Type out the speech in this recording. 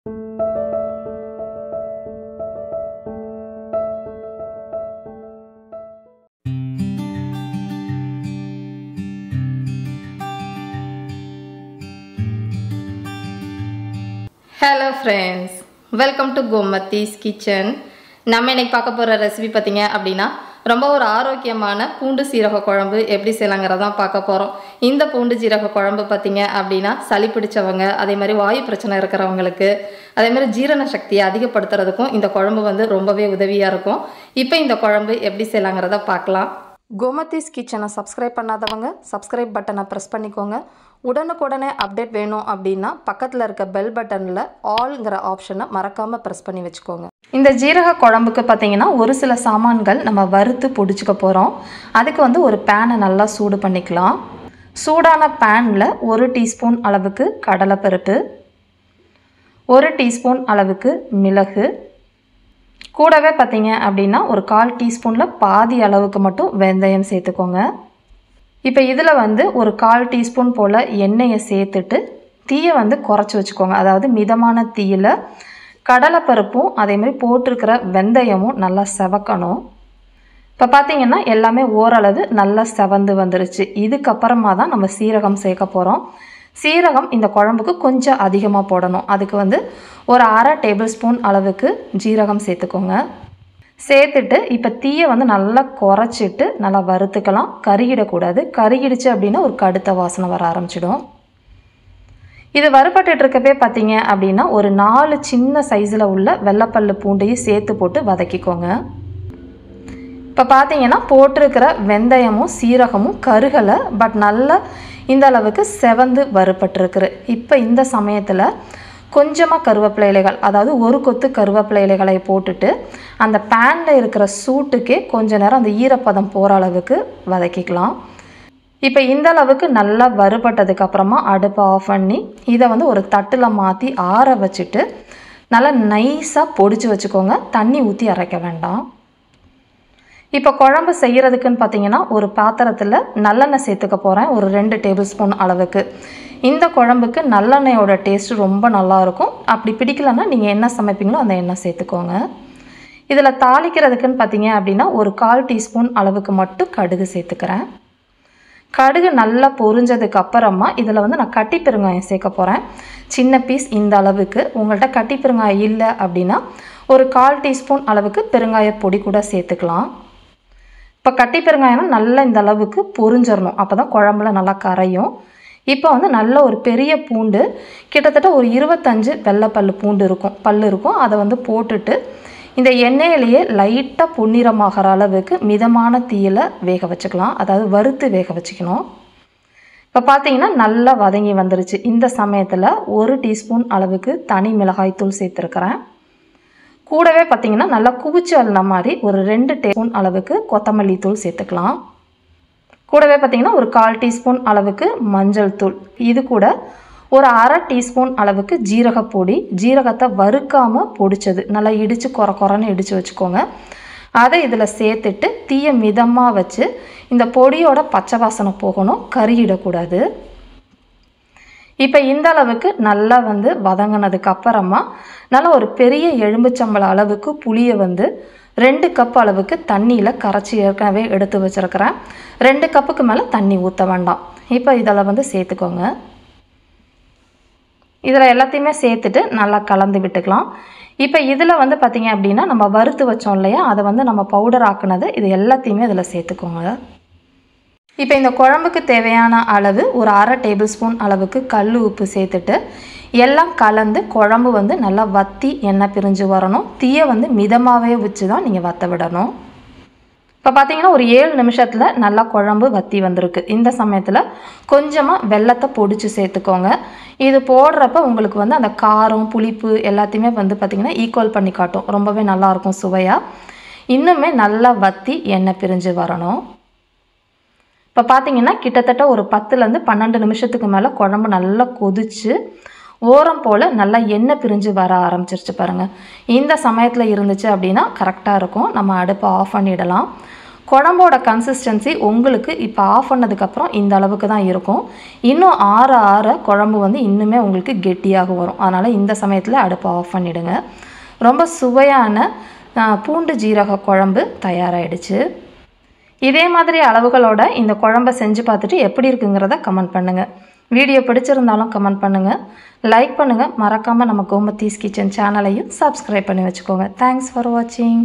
Hello friends, welcome to Gomathi's kitchen. நம்ம இன்னைக்கு பார்க்க போற ரெசிபி பாத்தீங்க அப்படினா ரொம்ப ஒரு ஆரோக்கியமான பூண்டு சீரக குழம்பு எப்படி செய்யலாம்ங்கறத தான் பார்க்க போறோம். இந்த பூண்டு சீரக குழம்பு பாத்தீங்க அப்படினா சளி பிடிச்சவங்க, அதே மாதிரி வாயு பிரச்சனை இருக்கறவங்களுக்கு, அதே மாதிரி ஜீரண சக்தியை அதிகப்படுத்துறதுக்கும் இந்த குழம்பு வந்து ரொம்பவே உதவியா இருக்கும். இப்போ இந்த குழம்பு எப்படி செய்யலாம்ங்கறத பார்க்கலாம். கோமதிஸ் கிச்சனை சப்ஸ்கிரைப் பண்ணாதவங்க சப்ஸ்கிரைப் பட்டனை பிரஸ் பண்ணிக்கோங்க. உடனுக்குடனே அப்டேட் வேணும் அப்படின்னா பக்கத்தில் இருக்க பெல் பட்டனில் ஆல்ங்கிற ஆப்ஷனை மறக்காமல் ப்ரெஸ் பண்ணி வச்சுக்கோங்க. இந்த ஜீரக குழம்புக்கு பார்த்தீங்கன்னா ஒரு சில சாமான்கள் நம்ம வறுத்து பொடிச்சுக்க போகிறோம். அதுக்கு வந்து ஒரு பேனை நல்லா சூடு பண்ணிக்கலாம். சூடான பேனில் 1 டீஸ்பூன் அளவுக்கு கடலைப்பருப்பு, 1 டீஸ்பூன் அளவுக்கு மிளகு, கூடவே பார்த்தீங்க அப்படின்னா ஒரு 1/4 டீஸ்பூனில் பாதி அளவுக்கு மட்டும் வெந்தயம் சேர்த்துக்கோங்க. இப்போ இதில் வந்து ஒரு 1/4 டீஸ்பூன் போல் எண்ணெயை சேர்த்துட்டு தீயை வந்து குறைச்சி வச்சுக்கோங்க. அதாவது மிதமான தீயில் கடலைப்பருப்பும் அதேமாதிரி போட்டிருக்கிற வெந்தயமும் நல்லா செவக்கணும். இப்போ பார்த்திங்கன்னா எல்லாமே ஓரளவு நல்லா செவந்து வந்துருச்சு. இதுக்கப்புறமா தான் நம்ம சீரகம் சேர்க்க போகிறோம். சீரகம் இந்த குழம்புக்கு கொஞ்சம் அதிகமாக போடணும். அதுக்கு வந்து ஒரு 1/2 டேபிள் ஸ்பூன் அளவுக்கு ஜீரகம் சேர்த்துக்கோங்க. சேர்த்துட்டு இப்போ தீயை வந்து நல்லா குறைச்சிட்டு நல்லா வறுத்துக்கலாம். கருகிடக்கூடாது. கருகிடுச்சு அப்படின்னா ஒரு கடுத்த வாசனை வர ஆரம்பிச்சிடும். இது வறுபட்டு இருக்கப்பே பார்த்தீங்க அப்படின்னா ஒரு 4 சின்ன சைஸில் உள்ள வெள்ளைப்பல்லு பூண்டையும் சேர்த்து போட்டு வதக்கிக்கோங்க. இப்போ பார்த்தீங்கன்னா போட்டிருக்கிற வெந்தயமும் சீரகமும் கருகலை, பட் நல்லா இந்த அளவுக்கு செவந்து வறுபட்டுருக்குது. இப்போ இந்த சமயத்தில் கொஞ்சமாக கருவேப்பிலை இலைகள், அதாவது ஒரு கொத்து கருவேப்பிலை இலைகளை போட்டுட்டு அந்த பேனில் இருக்கிற சூட்டுக்கே கொஞ்ச நேரம் அந்த ஈரப்பதம் போகிற அளவுக்கு வதக்கிக்கலாம். இப்போ இந்த அளவுக்கு நல்லா வறுபட்டதுக்கு அப்புறமா அடுப்பை ஆஃப் பண்ணி இதை வந்து ஒரு தட்டில் மாற்றி ஆற வச்சுட்டு நல்லா நைஸாக பொடிச்சு வச்சுக்கோங்க. தண்ணி ஊற்றி அரைக்க வேண்டாம். இப்போ குழம்பு செய்கிறதுக்குன்னு பார்த்தீங்கன்னா ஒரு பாத்திரத்தில் நல்லெண்ணெய் சேர்த்துக்க போகிறேன். ஒரு 2 டேபிள் ஸ்பூன் அளவுக்கு. இந்த குழம்புக்கு நல்லெண்ணெயோட டேஸ்ட்டு ரொம்ப நல்லாயிருக்கும். அப்படி பிடிக்கலன்னா நீங்கள் என்ன சமைப்பீங்களோ அந்த எண்ணெய் சேர்த்துக்கோங்க. இதில் தாளிக்கிறதுக்குன்னு பார்த்தீங்க அப்படின்னா ஒரு 1/4 டீஸ்பூன் அளவுக்கு மட்டும் கடுகு சேர்த்துக்கிறேன். கடுகு நல்லா பொரிஞ்சதுக்கு அப்புறமா இதில் வந்து நான் கட்டி பெருங்காயம் சேர்க்க போகிறேன். சின்ன பீஸ் இந்த அளவுக்கு. உங்கள்கிட்ட கட்டி பெருங்காயம் இல்லை அப்படின்னா ஒரு 1/4 டீஸ்பூன் அளவுக்கு பெருங்காய பொடி கூட சேர்த்துக்கலாம். இப்போ கட்டி பெருங்காயம்னா நல்லா இந்த அளவுக்கு பொரிஞ்சிடணும். அப்போ தான் குழம்புல நல்லா கரையும். இப்போ வந்து நல்ல ஒரு பெரிய பூண்டு, கிட்டத்தட்ட ஒரு 25 வெள்ளைப்பல்லு பூண்டு இருக்கும். அதை வந்து போட்டுட்டு இந்த எண்ணெயிலேயே லைட்டாக பொன்னிறமாகிற அளவுக்கு மிதமான தீயில் வேக வச்சுக்கலாம். அதாவது வறுத்து வேக வச்சுக்கணும். இப்போ பார்த்தீங்கன்னா நல்லா வதங்கி வந்துருச்சு. இந்த சமயத்தில் 1 டீஸ்பூன் அளவுக்கு தனி மிளகாய் தூள் சேர்த்துருக்கிறேன். கூடவே பார்த்தீங்கன்னா நல்லா குவிச்சு அள்ளின மாதிரி ஒரு 2 டீஸ்பூன் அளவுக்கு கொத்தமல்லி தூள் சேர்த்துக்கலாம். கூடவே பார்த்தீங்கன்னா ஒரு 1/4 டீஸ்பூன் அளவுக்கு மஞ்சள் தூள். இது கூட ஒரு 1/2 டீஸ்பூன் அளவுக்கு ஜீரகப்பொடி. ஜீரகத்தை வறுக்காமல் பொடிச்சது, நல்லா இடித்து குறன்னு இடித்து வச்சுக்கோங்க. அதை இதில் சேர்த்துட்டு தீயை மிதமாக வச்சு இந்த பொடியோட பச்சை வாசனை போகணும், கருகிடக்கூடாது. இப்போ இந்த அளவுக்கு நல்லா வந்து வதங்கினதுக்கு அப்புறமா நல்லா ஒரு பெரிய எலும்புச்சம்பளம் அளவுக்கு புளியை வந்து 2 கப் அளவுக்கு தண்ணியில் கரைச்சி ஏற்கனவே எடுத்து வச்சுருக்கிறேன். 2 கப்புக்கு மேலே தண்ணி ஊற்ற வேண்டாம். இப்போ இதில் வந்து சேர்த்துக்கோங்க. இதில் எல்லாத்தையுமே சேர்த்துட்டு நல்லா கலந்து விட்டுக்கலாம். இப்போ இதில் வந்து பார்த்திங்க அப்படின்னா நம்ம வறுத்து வச்சோம் இல்லையா, அதை வந்து நம்ம பவுடர் ஆக்குனது இது எல்லாத்தையுமே இதில் சேர்த்துக்கோங்க. இப்போ இந்த குழம்புக்கு தேவையான அளவு ஒரு 1/2 டேபிள் ஸ்பூன் அளவுக்கு கல் உப்பு சேர்த்துட்டு எல்லாம் கலந்து குழம்பு வந்து நல்லா வற்றி எண்ணெய் பிரிஞ்சு வரணும். தீயை வந்து மிதமாகவே வச்சு தான் நீங்கள் வற்ற விடணும். இப்போ பார்த்தீங்கன்னா ஒரு 7 நிமிஷத்தில் நல்லா குழம்பு வற்றி வந்திருக்கு. இந்த சமயத்தில் கொஞ்சமாக வெல்லத்தை பொடிச்சு சேர்த்துக்கோங்க. இது போடுறப்ப உங்களுக்கு வந்து அந்த காரம் புளிப்பு எல்லாத்தையுமே வந்து பார்த்திங்கன்னா ஈக்குவல் பண்ணி காட்டும். ரொம்பவே நல்லாயிருக்கும் சுவையாக. இன்னுமே நல்லா வற்றி எண்ணெய் பிரிஞ்சு வரணும். இப்போ பார்த்தீங்கன்னா கிட்டத்தட்ட ஒரு 10லேருந்து 12 நிமிஷத்துக்கு மேலே குழம்பு நல்லா கொதிச்சு ஓரம் போல் நல்லா எண்ணெய் பிரிஞ்சு வர ஆரம்பிச்சிருச்சு பாருங்கள். இந்த சமயத்தில் இருந்துச்சு அப்படின்னா கரெக்டாக இருக்கும். நம்ம அடுப்பை ஆஃப் பண்ணிடலாம். குழம்போட கன்சிஸ்டன்சி உங்களுக்கு இப்போ ஆஃப் பண்ணதுக்கப்புறம் இந்த அளவுக்கு தான் இருக்கும். இன்னும் ஆற ஆற குழம்பு வந்து இன்னுமே உங்களுக்கு கெட்டியாக வரும். அதனால் இந்த சமயத்தில் அடுப்பை ஆஃப் பண்ணிவிடுங்க. ரொம்ப சுவையான பூண்டு ஜீரக குழம்பு தயாராகிடுச்சு. இதே மாதிரி அளவுகளோட இந்த குழம்பை செஞ்சு பார்த்துட்டு எப்படி இருக்குங்கிறத கமெண்ட் பண்ணுங்கள். வீடியோ பிடிச்சிருந்தாலும் கமெண்ட் பண்ணுங்கள், லைக் பண்ணுங்கள். மறக்காமல் நம்ம கோமத்தீஸ் கிச்சன் சேனலையும் சப்ஸ்கிரைப் பண்ணி வச்சுக்கோங்க. தேங்க்ஸ் ஃபார் வாட்சிங்.